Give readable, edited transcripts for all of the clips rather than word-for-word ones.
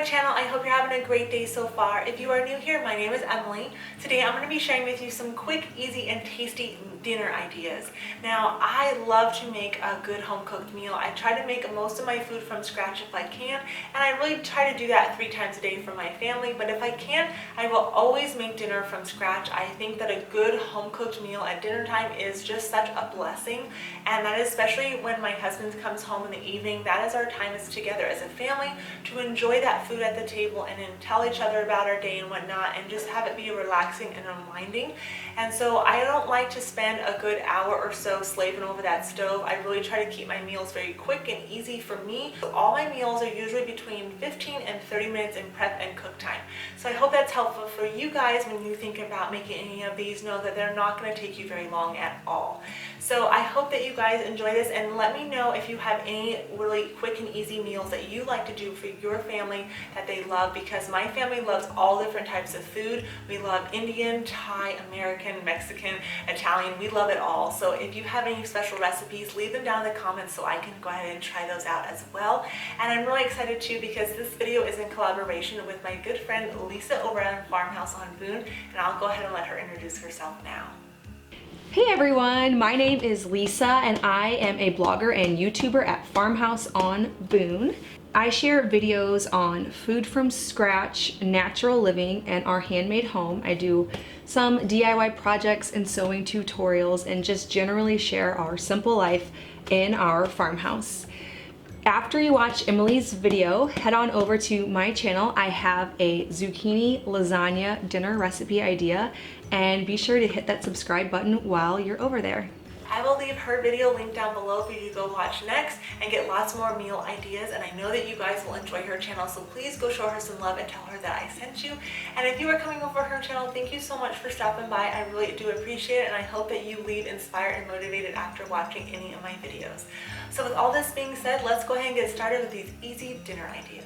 channel. I hope you're having a great day so far. If you are new here, my name is Emily. Today I'm going to be sharing with you some quick, easy, and tasty dinner ideas. Now, I love to make a good home-cooked meal. I try to make most of my food from scratch if I can, and I really try to do that 3 times a day for my family, but if I can't, I will always make dinner from scratch. I think that a good home-cooked meal at dinner time is just such a blessing, and that is especially when my husband comes home in the evening. That is our time as together as a family to enjoy that food at the table and then tell each other about our day and whatnot, and just have it be relaxing and unwinding. And so I don't like to spend a good hour or so slaving over that stove. I really try to keep my meals very quick and easy for me. All my meals are usually between 15 and 30 minutes in prep and cook time. So I hope that's helpful for you guys when you think about making any of these. Know that they're not going to take you very long at all. So I hope that you guys enjoy this, and let me know if you have any really quick and easy meals that you like to do for your family that they love, because my family loves all different types of food. We love Indian, Thai, American, Mexican, Italian. We love it all. So if you have any special recipes, leave them down in the comments so I can go ahead and try those out as well. And I'm really excited too because this video is in collaboration with my good friend Lisa over at Farmhouse on Boone, and I'll go ahead and let her introduce herself now. Hey everyone, my name is Lisa and I am a blogger and YouTuber at Farmhouse on Boone. I share videos on food from scratch, natural living, and our handmade home. I do some DIY projects and sewing tutorials and just generally share our simple life in our farmhouse. After you watch Emily's video, head on over to my channel. I have a zucchini lasagna dinner recipe idea, and be sure to hit that subscribe button while you're over there. I will leave her video linked down below for you to go watch next and get lots more meal ideas, and I know that you guys will enjoy her channel, so please go show her some love and tell her that I sent you. And if you are coming over her channel, thank you so much for stopping by. I really do appreciate it, and I hope that you leave inspired and motivated after watching any of my videos. So with all this being said, let's go ahead and get started with these easy dinner ideas.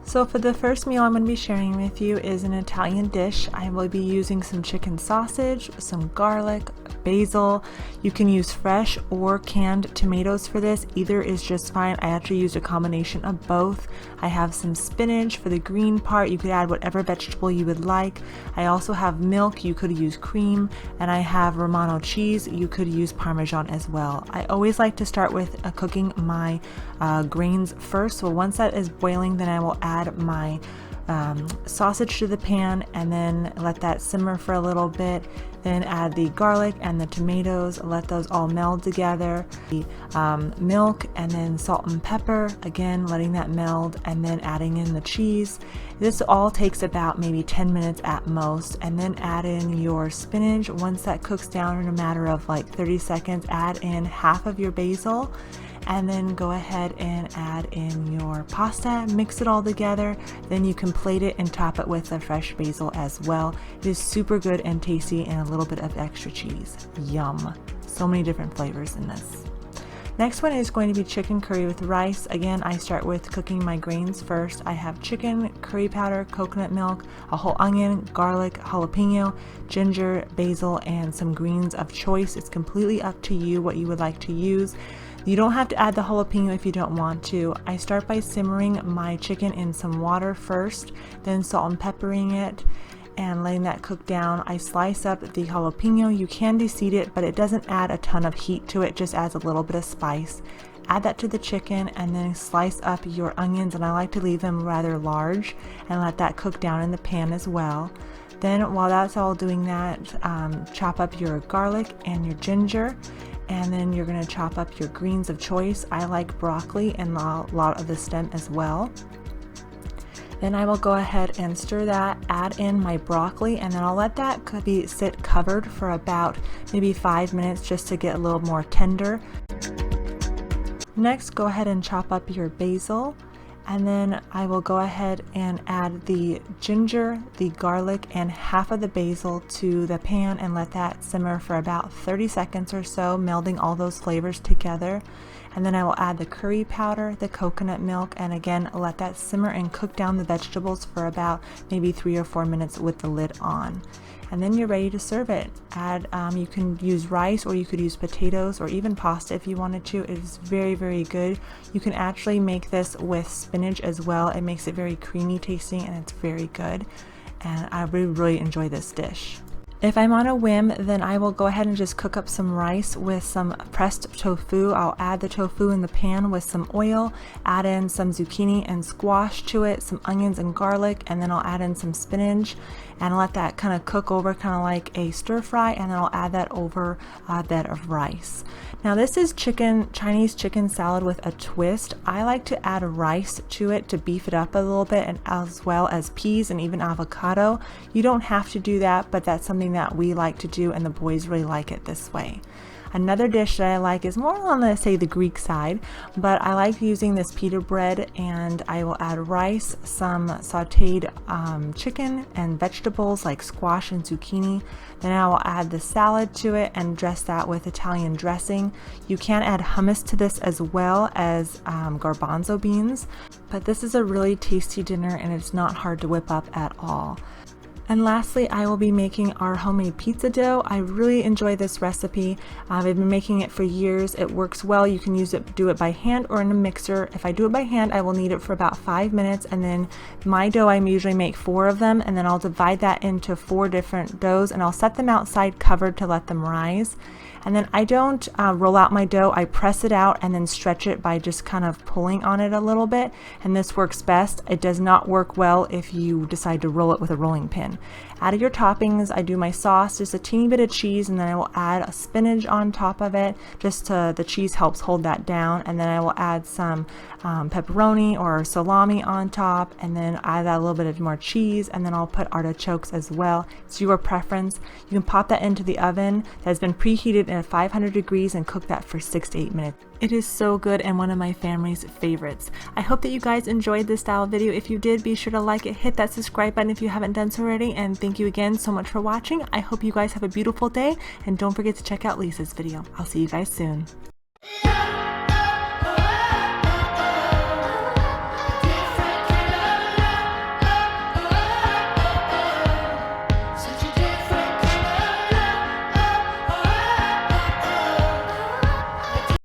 So for the first meal I'm going to be sharing with you is an Italian dish. I will be using some chicken sausage, some garlic, basil. You can use fresh or canned tomatoes for this. Either is just fine. I actually used a combination of both. I have some spinach for the green part. You could add whatever vegetable you would like. I also have milk. You could use cream. And I have Romano cheese. You could use Parmesan as well. I always like to start with cooking my grains first. So once that is boiling, then I will add my sausage to the pan and then let that simmer for a little bit. Then add the garlic and the tomatoes, let those all meld together. The milk and then salt and pepper, again letting that meld, and then adding in the cheese. This all takes about maybe 10 minutes at most, and then add in your spinach. Once that cooks down in a matter of like 30 seconds, add in half of your basil, and then go ahead and add in your pasta, mix it all together. Then you can plate it and top it with the fresh basil as well. It is super good and tasty, and a little bit of extra cheese. Yum. So many different flavors in this. Next one is going to be chicken curry with rice. Again, I start with cooking my grains first. I have chicken, curry powder, coconut milk, a whole onion, garlic, jalapeno, ginger, basil, and some greens of choice. It's completely up to you what you would like to use. You don't have to add the jalapeno if you don't want to. I start by simmering my chicken in some water first, then salt and peppering it and letting that cook down. I slice up the jalapeno. You can deseed it, but it doesn't add a ton of heat to it, just adds a little bit of spice. Add that to the chicken and then slice up your onions, and I like to leave them rather large and let that cook down in the pan as well. Then while that's all doing that, chop up your garlic and your ginger, and then you're going to chop up your greens of choice. I like broccoli and a lot of the stem as well. Then I will go ahead and stir that, add in my broccoli, and then I'll let that sit covered for about maybe 5 minutes just to get a little more tender. Next, go ahead and chop up your basil, and then I will go ahead and add the ginger, the garlic, and half of the basil to the pan and let that simmer for about 30 seconds or so, melding all those flavors together. and then I will add the curry powder, the coconut milk, and again let that simmer and cook down the vegetables for about maybe 3 or 4 minutes with the lid on. And then you're ready to serve it. You can use rice, or you could use potatoes, or even pasta if you wanted to. It is very, very good. You can actually make this with spinach as well. It makes it very creamy tasting, and it's very good. And I really enjoy this dish. If I'm on a whim, then I will go ahead and just cook up some rice with some pressed tofu. I'll add the tofu in the pan with some oil, add in some zucchini and squash to it, some onions and garlic, and then I'll add in some spinach and let that kind of cook over, kind of like a stir fry, and then I'll add that over a bed of rice. Now this is Chinese chicken salad with a twist. I like to add rice to it to beef it up a little bit, and as well as peas and even avocado. You don't have to do that, but that's something that we like to do, and the boys really like it this way. Another dish that I like is more on the Greek side, but I like using this pita bread, and I will add rice, some sauteed chicken and vegetables like squash and zucchini. Then I will add the salad to it and dress that with Italian dressing. You can add hummus to this as well as garbanzo beans, but this is a really tasty dinner and it's not hard to whip up at all. And lastly, I will be making our homemade pizza dough. I really enjoy this recipe. I've been making it for years. It works well. You can do it by hand or in a mixer. If I do it by hand, I will knead it for about 5 minutes, and then my dough, I usually make 4 of them, and then I'll divide that into 4 different doughs, and I'll set them outside covered to let them rise. And then I don't roll out my dough, I press it out and then stretch it by just kind of pulling on it a little bit, and this works best. It does not work well if you decide to roll it with a rolling pin. Add your toppings. I do my sauce, just a teeny bit of cheese, and then I will add a spinach on top of it, just the cheese helps hold that down, and then I will add some pepperoni or salami on top, and then add a little bit of more cheese, and then I'll put artichokes as well. It's your preference. You can pop that into the oven that has been preheated at 500 degrees and cook that for 6 to 8 minutes. It is so good and one of my family's favorites. I hope that you guys enjoyed this style video. If you did, be sure to like it, hit that subscribe button if you haven't done so already, and thank you again so much for watching. I hope you guys have a beautiful day, and don't forget to check out Lisa's video. I'll see you guys soon.